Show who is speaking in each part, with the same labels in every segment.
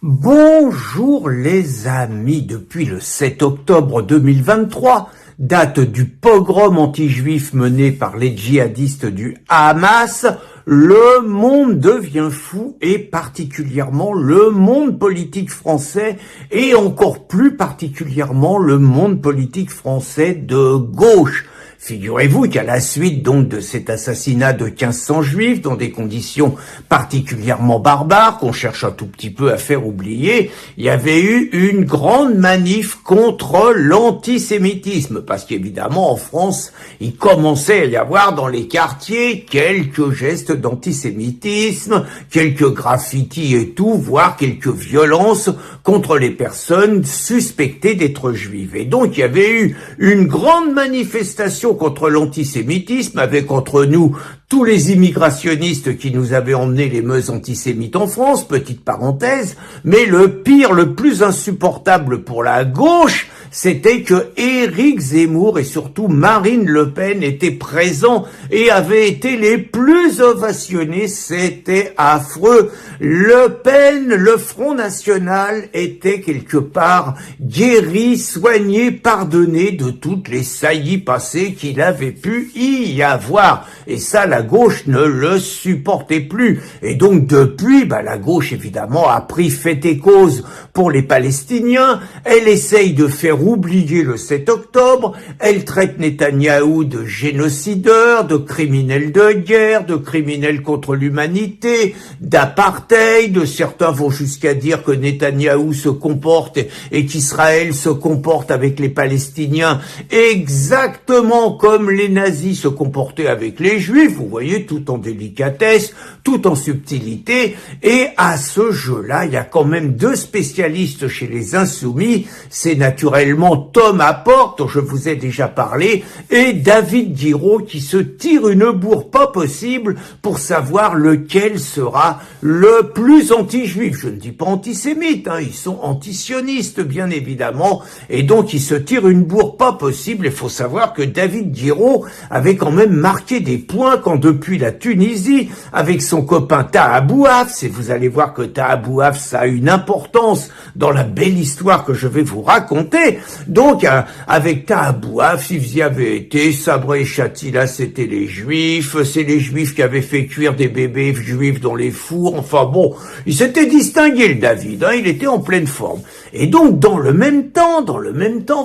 Speaker 1: Bonjour les amis, depuis le 7 octobre 2023, date du pogrom anti-juif mené par les djihadistes du Hamas, le monde devient fou et particulièrement le monde politique français et encore plus particulièrement le monde politique français de gauche. Figurez-vous qu'à la suite donc de cet assassinat de 1500 juifs dans des conditions particulièrement barbares qu'on cherche un tout petit peu à faire oublier, il y avait eu une grande manif contre l'antisémitisme parce qu'évidemment en France, il commençait à y avoir dans les quartiers quelques gestes d'antisémitisme, quelques graffitis et tout, voire quelques violences contre les personnes suspectées d'être juives. Et donc il y avait eu une grande manifestation contre l'antisémitisme, avec entre nous tous les immigrationnistes qui nous avaient emmené les mœurs antisémites en France, petite parenthèse, mais le pire, le plus insupportable pour la gauche, c'était que Éric Zemmour et surtout Marine Le Pen étaient présents et avaient été les plus ovationnés. C'était affreux. Le Pen, le Front National, était quelque part guéri, soigné, pardonné de toutes les saillies passées qu'il avait pu y avoir. Et ça, la gauche ne le supportait plus. Et donc depuis, la gauche évidemment a pris fait et cause pour les Palestiniens. Elle essaye de faire oublier le 7 octobre. Elle traite Netanyahou de génocideur, de criminel de guerre, de criminel contre l'humanité, d'apartheid. Certains vont jusqu'à dire que Netanyahou se comporte et qu'Israël se comporte avec les Palestiniens exactement comme les nazis se comportaient avec les Juifs. Vous voyez, tout en délicatesse, tout en subtilité. Et à ce jeu-là, il y a quand même deux spécialistes chez les Insoumis. C'est naturellement Tom Apporte, dont je vous ai déjà parlé, et David Guiraud, qui se tire une bourre pas possible pour savoir lequel sera le plus anti-juif. Je ne dis pas antisémite, ils sont antisionistes, bien évidemment, et donc ils se tirent une bourre pas possible. Il faut savoir que David Guiraud avait quand même marqué des points quand depuis la Tunisie, avec son copain Taha Bouafs, et vous allez voir que Taha Bouafs a une importance dans la belle histoire que je vais vous raconter. Donc, avec Taha Bouafs, ils y avaient été, Sabra et Shatila, c'était les Juifs, c'est les Juifs qui avaient fait cuire des bébés juifs dans les fours, enfin bon, il s'était distingué le David, il était en pleine forme. Et donc, dans le même temps,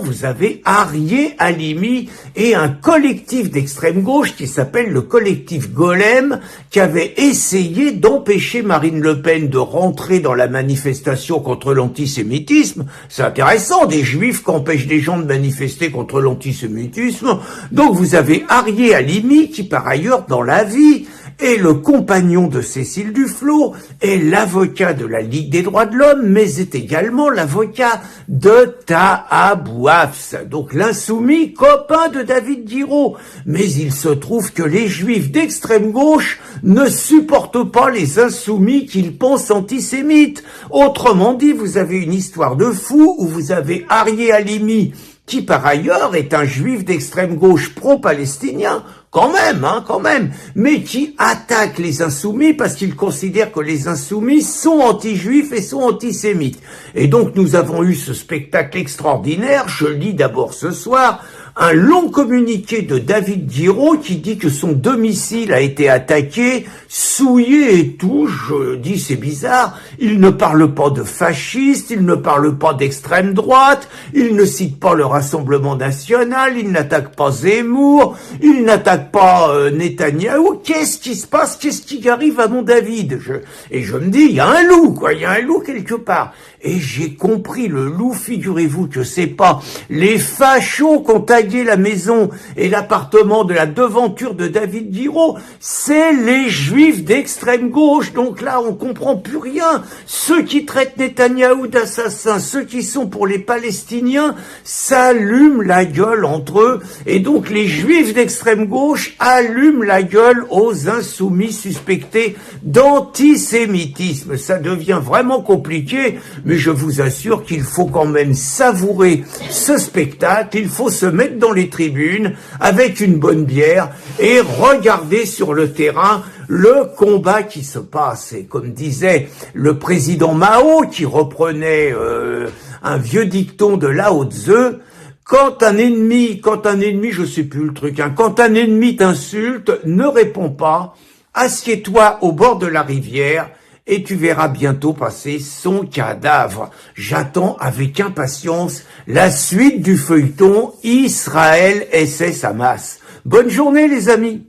Speaker 1: vous avez Arié Halimi et un collectif d'extrême gauche qui s'appelle le collectif Golem, qui avait essayé d'empêcher Marine Le Pen de rentrer dans la manifestation contre l'antisémitisme. C'est intéressant, des juifs qui empêchent des gens de manifester contre l'antisémitisme. Donc vous avez Arié Halimi qui par ailleurs dans la vie est le compagnon de Cécile Duflot, est l'avocat de la Ligue des droits de l'homme, mais est également l'avocat de Taha Bouafs, donc l'insoumis copain de David Guiraud. Mais il se trouve que les juifs d'extrême gauche ne supportent pas les insoumis qu'ils pensent antisémites. Autrement dit, vous avez une histoire de fou où vous avez Arié Halimi, qui par ailleurs est un juif d'extrême gauche pro-palestinien, quand même, mais qui attaque les insoumis parce qu'il considère que les insoumis sont anti-juifs et sont antisémites. Et donc nous avons eu ce spectacle extraordinaire, je lis d'abord ce soir, un long communiqué de David Guiraud qui dit que son domicile a été attaqué, souillé et tout. Je dis c'est bizarre, il ne parle pas de fascistes, il ne parle pas d'extrême droite, il ne cite pas le Rassemblement national, il n'attaque pas Zemmour, il n'attaque pas Netanyahou. Qu'est-ce qui se passe? Qu'est-ce qui arrive à mon David? Et je me dis, il y a un loup, il y a un loup quelque part. Et j'ai compris, le loup, figurez-vous que c'est pas les fachos qui ont tagué la maison et l'appartement de la devanture de David Guiraud, c'est les juifs d'extrême gauche. Donc là, on comprend plus rien. Ceux qui traitent Netanyahou d'assassin, ceux qui sont pour les Palestiniens, s'allument la gueule entre eux. Et donc les juifs d'extrême gauche allument la gueule aux insoumis suspectés d'antisémitisme. Ça devient vraiment compliqué, mais je vous assure qu'il faut quand même savourer ce spectacle, il faut se mettre dans les tribunes avec une bonne bière et regarder sur le terrain le combat qui se passe. Et comme disait le président Mao, qui reprenait un vieux dicton de Lao Tzu, quand un ennemi, je sais plus le truc, quand un ennemi t'insulte, ne réponds pas, assieds-toi au bord de la rivière et tu verras bientôt passer son cadavre. J'attends avec impatience la suite du feuilleton Israël SS Hamas. Bonne journée les amis.